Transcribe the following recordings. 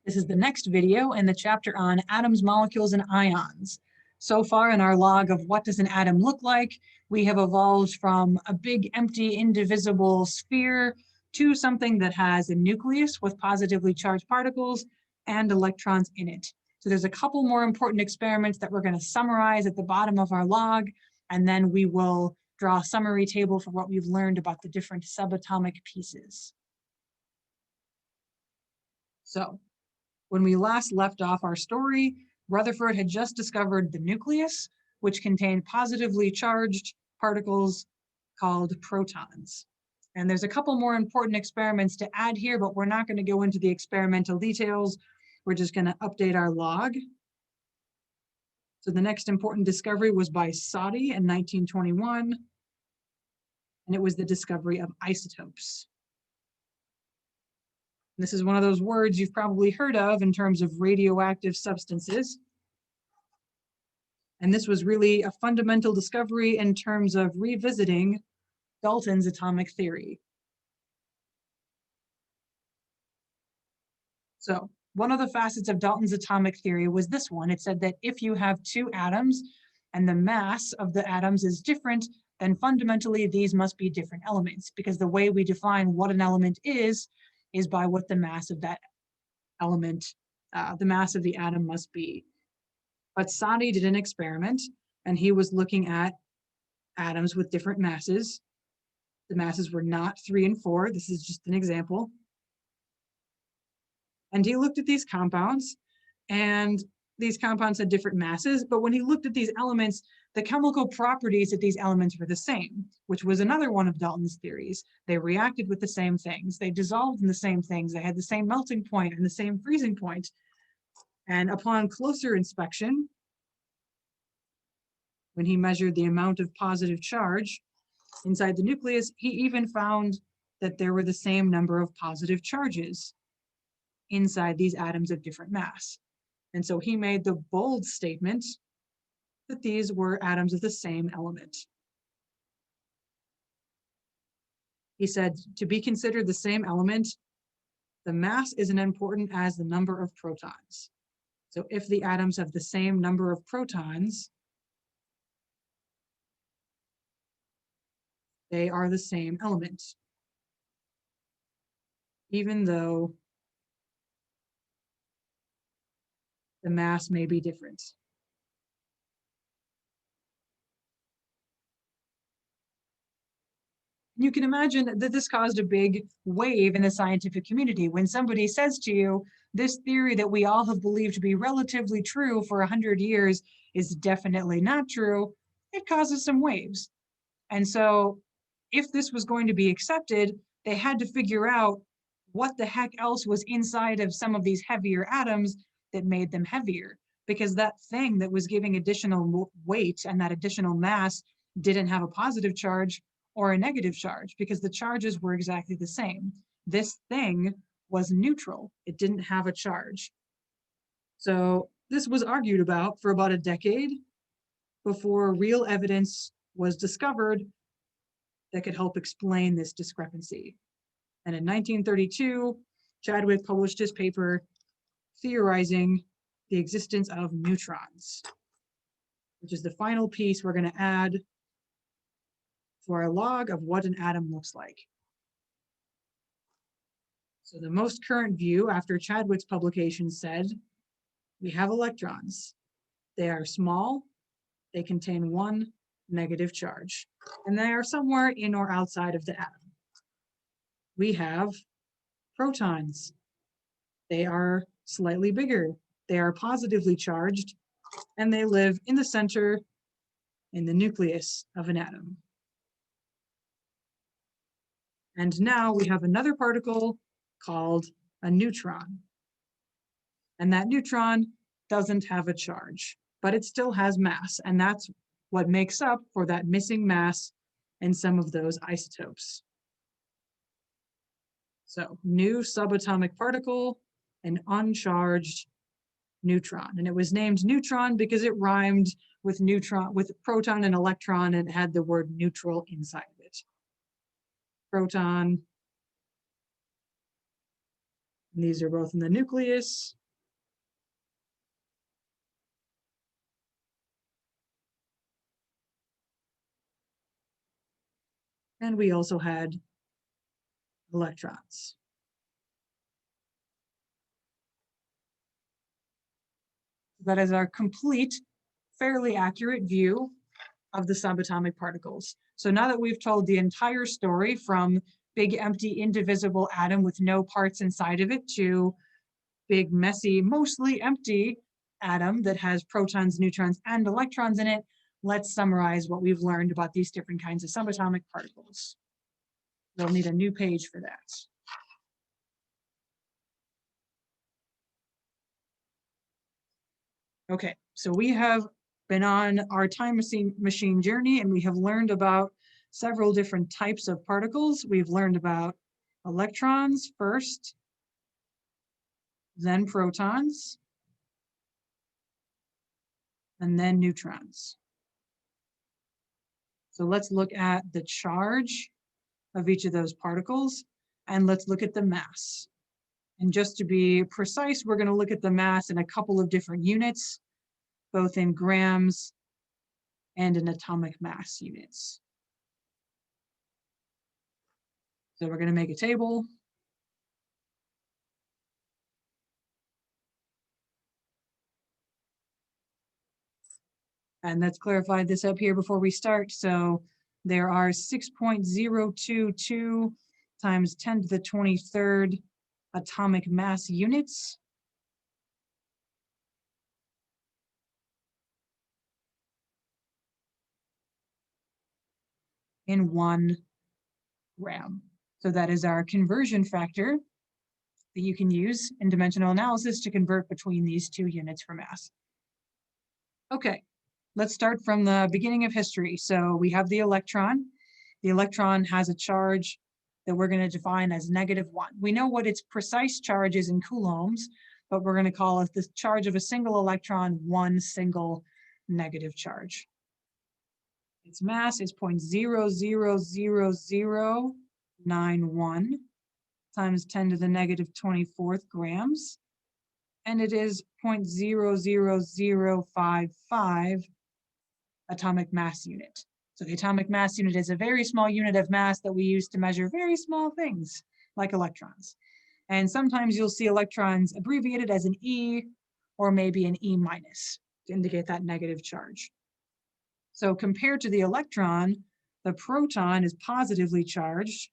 This is the next video in the chapter on atoms, molecules, and ions. So far in our log of what does an atom look like, we have evolved from a big, empty, indivisible sphere to something that has a nucleus with positively charged particles and electrons in it. So there's a couple more important experiments that we're going to summarize at the bottom of our log, and then we will draw a summary table for what we've learned about the different subatomic pieces. So, when we last left off our story, Rutherford had just discovered the nucleus, which contained positively charged particles called protons. And there's a couple more important experiments to add here, but we're not going to go into the experimental details. We're just going to update our log. So the next important discovery was by Soddy in 1921, and it was the discovery of isotopes. This is one of those words you've probably heard of in terms of radioactive substances. And this was really a fundamental discovery in terms of revisiting Dalton's atomic theory. So one of the facets of Dalton's atomic theory was this one. It said that if you have two atoms and the mass of the atoms is different, then fundamentally these must be different elements, because the way we define what an element is by what the mass of that element, the mass of the atom must be. But Soddy did an experiment, and he was looking at atoms with different masses. The masses were not 3 and 4. This is just an example. And he looked at these compounds, and these compounds had different masses, but when he looked at these elements, the chemical properties of these elements were the same, which was another one of Dalton's theories. They reacted with the same things. They dissolved in the same things. They had the same melting point and the same freezing point. And upon closer inspection, when he measured the amount of positive charge inside the nucleus, he even found that there were the same number of positive charges inside these atoms of different mass. And so he made the bold statement that these were atoms of the same element. He said, to be considered the same element, the mass isn't important as the number of protons. So if the atoms have the same number of protons, they are the same element, even though the mass may be different. You can imagine that this caused a big wave in the scientific community. When somebody says to you, this theory that we all have believed to be relatively true for 100 years is definitely not true, it causes some waves. And so if this was going to be accepted, they had to figure out what the heck else was inside of some of these heavier atoms that made them heavier, because that thing that was giving additional weight and that additional mass didn't have a positive charge or a negative charge, because the charges were exactly the same. This thing was neutral. It didn't have a charge. So this was argued about for about a decade before real evidence was discovered that could help explain this discrepancy. And in 1932, Chadwick published his paper theorizing the existence of neutrons, which is the final piece we're going to add to our log of what an atom looks like. So the most current view after Chadwick's publication said, we have electrons. They are small, they contain 1 negative charge, and they are somewhere in or outside of the atom. We have protons. They are slightly bigger. They are positively charged, and they live in the center, in the nucleus of an atom. And now we have another particle called a neutron. And that neutron doesn't have a charge, but it still has mass, and that's what makes up for that missing mass in some of those isotopes. So, new subatomic particle, an uncharged neutron. And it was named neutron because it rhymed with neutron, with proton and electron, and it had the word neutral inside of it. Proton, And these are both in the nucleus. And we also had electrons. That is our complete, fairly accurate view of the subatomic particles. So now that we've told the entire story from big, empty, indivisible atom with no parts inside of it to big, messy, mostly empty atom that has protons, neutrons, and electrons in it, let's summarize what we've learned about these different kinds of subatomic particles. We'll need a new page for that. Okay, so we have been on our time machine journey, and we have learned about several different types of particles. We've learned about electrons first, then protons, and then neutrons. So let's look at the charge of each of those particles, and let's look at the mass. And just to be precise, we're going to look at the mass in a couple of different units, both in grams and in atomic mass units. So we're going to make a table. And let's clarify this up here before we start. So there are 6.022 times 10 to the 23rd atomic mass units. In 1 gram. So that is our conversion factor that you can use in dimensional analysis to convert between these two units for mass. Okay, let's start from the beginning of history. So we have the electron. The electron has a charge that we're going to define as -1. We know what its precise charge is in coulombs, but we're going to call it the charge of a single electron, one single negative charge. Its mass is 0.00091 times 10 to the -24th grams, and it is 0.00055 atomic mass unit. So the atomic mass unit is a very small unit of mass that we use to measure very small things, like electrons. And sometimes you'll see electrons abbreviated as an E or maybe an E- to indicate that negative charge. So compared to the electron, the proton is positively charged,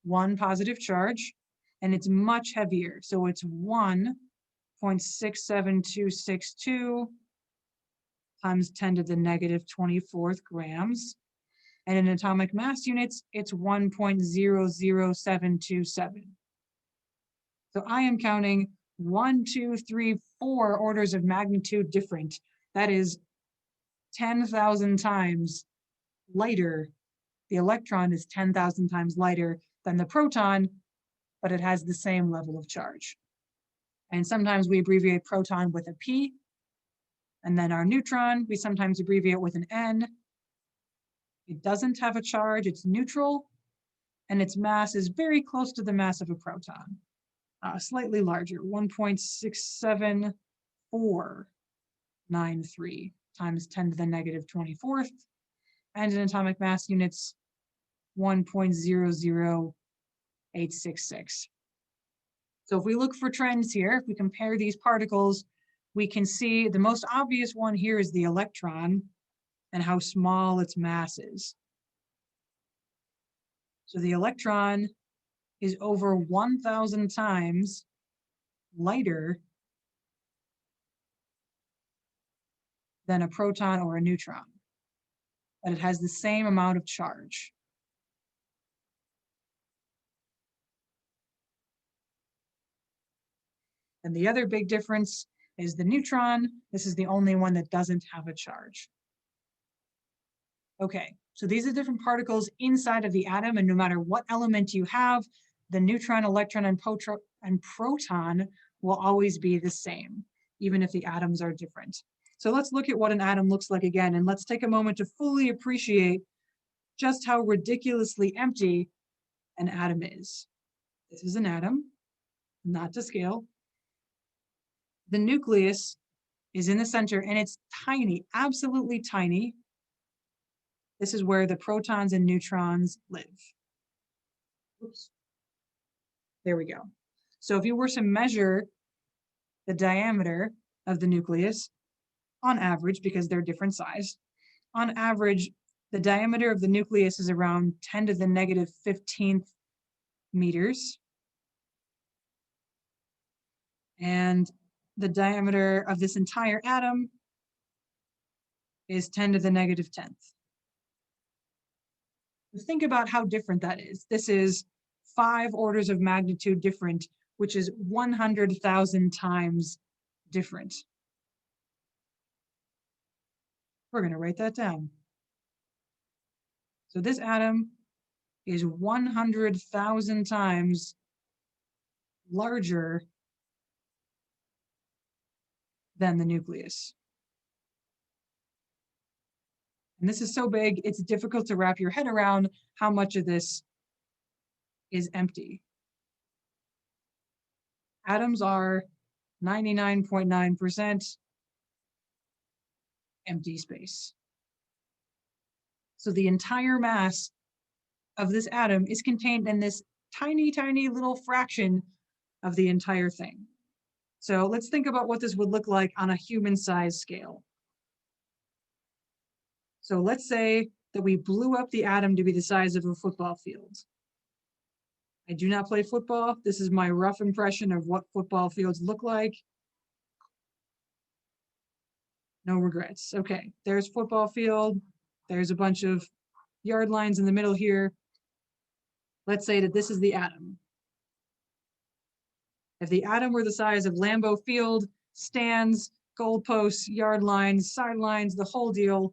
1 positive charge, and it's much heavier. So it's 1.67262 times 10 to the -24th grams. And in atomic mass units, it's 1.00727. So I am counting 1, 2, 3, 4 orders of magnitude different. That is 10,000 times lighter. The electron is 10,000 times lighter than the proton, but it has the same level of charge. And sometimes we abbreviate proton with a P, and then our neutron, we sometimes abbreviate with an N. It doesn't have a charge, it's neutral, and its mass is very close to the mass of a proton, slightly larger, 1.67493 times 10 to the -24th, and in atomic mass units, 1.00866. So if we look for trends here, if we compare these particles, we can see the most obvious one here is the electron and how small its mass is. So the electron is over 1,000 times lighter than a proton or a neutron, but it has the same amount of charge. And the other big difference is the neutron. This is the only one that doesn't have a charge. Okay, so these are different particles inside of the atom, and no matter what element you have, the neutron, electron, and proton will always be the same, even if the atoms are different. So let's look at what an atom looks like again, and let's take a moment to fully appreciate just how ridiculously empty an atom is. This is an atom. not to scale. The nucleus is in the center and it's tiny, absolutely tiny. This is where the protons and neutrons live. Oops. There we go. So if you were to measure the diameter of the nucleus, on average, because they're different size, on average, the diameter of the nucleus is around 10 to the negative 15th meters. And the diameter of this entire atom is 10 to the negative 10th. Think about how different that is. This is 5 orders of magnitude different, which is 100,000 times different. We're going to write that down. So this atom is 100,000 times larger than the nucleus. And this is so big, it's difficult to wrap your head around how much of this is empty. Atoms are 99.9% empty space. So the entire mass of this atom is contained in this tiny, tiny little fraction of the entire thing. So let's think about what this would look like on a human size scale. So let's say that we blew up the atom to be the size of a football field. I do not play football. This is my rough impression of what football fields look like. No regrets. Okay, there's football field. There's a bunch of yard lines in the middle here. Let's say that this is the atom. If the atom were the size of Lambeau Field, stands, goalposts, yard lines, sidelines, the whole deal,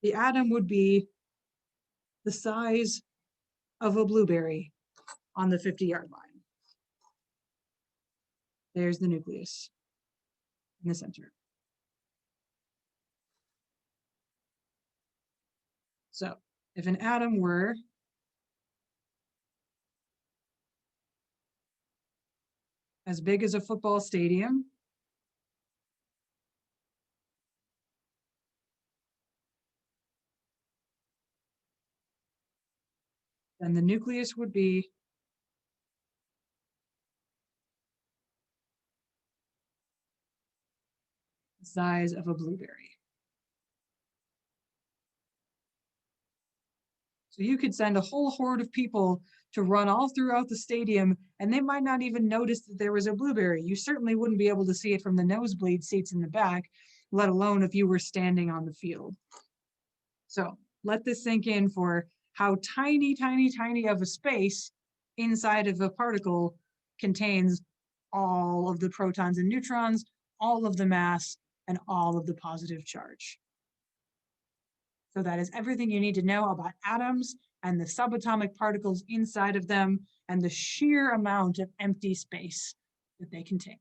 the atom would be the size of a blueberry on the 50-yard line. There's the nucleus in the center. So if an atom were as big as a football stadium, then the nucleus would be the size of a blueberry. So you could send a whole horde of people to run all throughout the stadium, and they might not even notice that there was a blueberry. You certainly wouldn't be able to see it from the nosebleed seats in the back, let alone if you were standing on the field. So let this sink in for how tiny, tiny, tiny of a space inside of a particle contains all of the protons and neutrons, all of the mass, and all of the positive charge. So that is everything you need to know about atoms and the subatomic particles inside of them and the sheer amount of empty space that they contain.